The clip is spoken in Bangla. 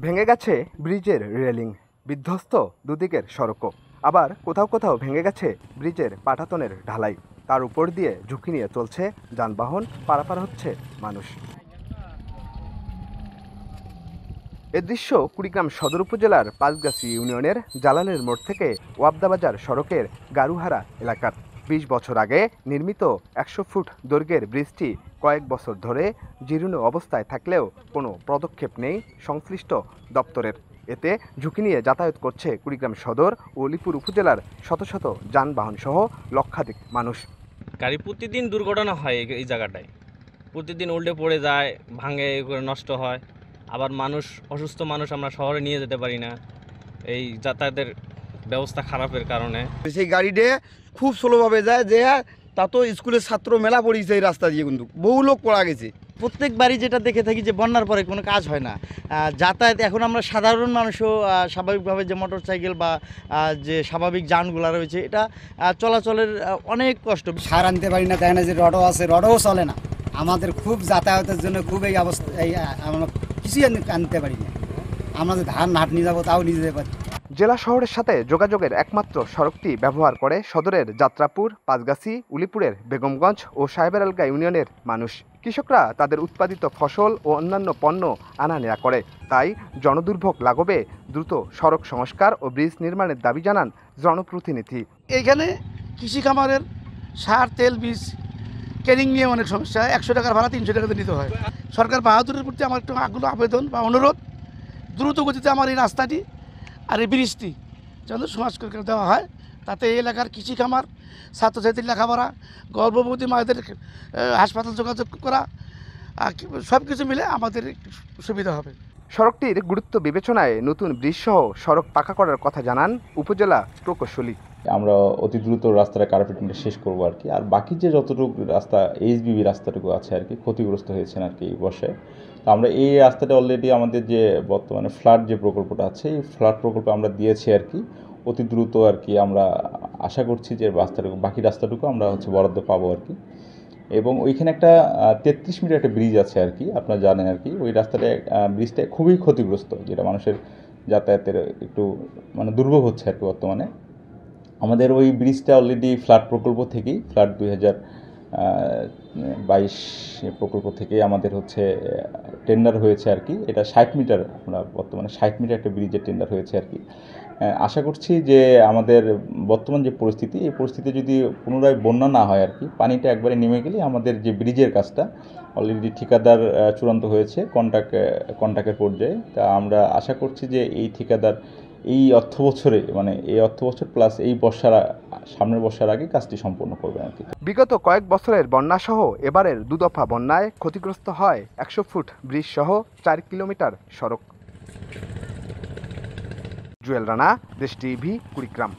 ভেঙে গেছে ব্রিজের রেলিং, বিধ্বস্ত দুদিকের সড়কও। আবার কোথাও কোথাও ভেঙে গেছে ব্রিজের পাটাতনের ঢালাই। তার উপর দিয়ে ঝুঁকি নিয়ে চলছে যানবাহন, পারাপার হচ্ছে মানুষ। এ দৃশ্য কুড়িগ্রাম সদর উপজেলার পাঁচগাছি ইউনিয়নের জালালের মোড় থেকে ওয়াবদাবাজার সড়কের গারুহারা এলাকার। ২০ বছর আগে নির্মিত ১০০ ফুট দৈর্ঘ্যের ব্রিজটি কয়েক বছর ধরে জীর্ণ অবস্থায় থাকলেও কোনো পদক্ষেপ নেই সংশ্লিষ্ট দপ্তরের। এতে ঝুঁকি নিয়ে যাতায়াত করছে কুড়িগ্রাম সদর ও উলিপুর উপজেলার শত শত যানবাহন সহ লক্ষাধিক মানুষ। গাড়ি প্রতিদিন দুর্ঘটনা হয় এই জায়গাটায়, প্রতিদিন উল্টে পড়ে যায়, ভাঙে, নষ্ট হয়। আবার মানুষ, অসুস্থ মানুষ আমরা শহরে নিয়ে যেতে পারি না এই যাতায়াতের ব্যবস্থা খারাপের কারণে। সেই গাড়িতে খুব স্লোভাবে যায়, যে তা তো স্কুলের ছাত্র মেলা পড়িয়েছে এই রাস্তা দিয়ে, কিন্তু বহু লোক পড়া গেছে। প্রত্যেকবারই যেটা দেখে থাকি যে বন্যার পরে কোনো কাজ হয় না, যাতায়াত। এখন আমরা সাধারণ মানুষও স্বাভাবিকভাবে যে মোটর সাইকেল বা যে স্বাভাবিক যানগুলো রয়েছে, এটা চলাচলের অনেক কষ্ট। সার আনতে পারি না, তাই না, যে রডও আছে, রডও চলে না। আমাদের খুব যাতায়াতের জন্য খুব এই অবস্থা, আমরা কিছুই আনতে পারি না। আমরা যে ধান হাট নিয়ে যাবো তাও নিয়ে যেতে পারি। জেলা শহরের সাথে যোগাযোগের একমাত্র সড়কটি ব্যবহার করে সদরের যাত্রাপুর, পাঁচগাছি, উলিপুরের বেগমগঞ্জ ও সাহেবের আলগা ইউনিয়নের মানুষ। কৃষকরা তাদের উৎপাদিত ফসল ও অন্যান্য পণ্য আনা নেয়া করে। তাই জনদুর্ভোগ লাঘবে দ্রুত সড়ক সংস্কার ও ব্রিজ নির্মাণের দাবি জানান জনপ্রতিনিধি। এইখানে কৃষি খামারের সার, তেল, বীজ, ট্রেনিং নিয়ে অনেক সমস্যা। ১০০ টাকার ভাড়া ৩০০ টাকাতে নিতে হয়। সরকার বাহাদুরের প্রতি আমার একটু আবেদন বা অনুরোধ, দ্রুত গতিতে আমার এই রাস্তাটি আর এই ব্রিজটি যেন সংস্কার করে দেওয়া হয়। তাতে এই এলাকার কৃষি খামার, ছাত্রছাত্রীর লেখাপড়া, গর্ভবতী মায়েদের হাসপাতাল যোগাযোগ করা, সব কিছু মিলে আমাদের সুবিধা হবে। সড়কটির গুরুত্ব বিবেচনায় নতুন ব্রিজ সহ সড়ক পাকা করার কথা জানান উপজেলা প্রকৌশলী। আমরা অতি দ্রুত রাস্তাটা কার্পেটিংটা শেষ করবো আর কি। আর বাকি যে যতটুকু রাস্তা এইচবিবি রাস্তাটুকু আছে আর কি, ক্ষতিগ্রস্ত হয়েছেন আর কি এই বর্ষায়। তো আমরা এই রাস্তাটা অলরেডি আমাদের যে বর্তমানে ফ্লাড যে প্রকল্পটা আছে, এই ফ্লাড প্রকল্পে আমরা দিয়েছি আর কি। অতি দ্রুত আর কি আমরা আশা করছি যে রাস্তাটুকু, বাকি রাস্তাটুকু আমরা বরাদ্দ পাবো আর কি। এবং ওইখানে একটা ৩৩ মিটার একটা ব্রিজ আছে আর কি, আপনারা জানেন আর কি। ওই রাস্তাটা, ব্রিজটা খুবই ক্ষতিগ্রস্ত, যেটা মানুষের যাতায়াতের একটু দুর্ভোগ হচ্ছে আর কি বর্তমানে। আমাদের ওই ব্রিজটা অলরেডি ফ্লাড প্রকল্প থেকেই, ফ্লাড 2022 প্রকল্প থেকেই আমাদের টেন্ডার হয়েছে আর কি। এটা 60 মিটার, আমরা বর্তমানে 60 মিটার একটা ব্রিজের টেন্ডার হয়েছে আর কি। আশা করছি যে আমাদের বর্তমান যে পরিস্থিতি, এই পরিস্থিতি যদি পুনরায় বন্যা না হয় আর কি, পানিটা একবারে নেমে গেলে আমাদের যে ব্রিজের কাজটা অলরেডি ঠিকাদার চূড়ান্ত হয়েছে কন্ট্রাক্টের পর্যায়ে। তা আমরা আশা করছি যে এই ঠিকাদার এই অর্থ বছরে, এই অর্থ বছর প্লাস এই সামনের বর্ষার আগে কাজটি সম্পন্ন করবে আর কি। বিগত কয়েক বছরের বন্যা সহ এবারের দুদফা বন্যায় ক্ষতিগ্রস্ত হয় ১০০ ফুট ব্রিজ সহ ৪ কিলোমিটার সড়ক। জুয়েল রানা, দেশ টিভি, কুড়িগ্রাম।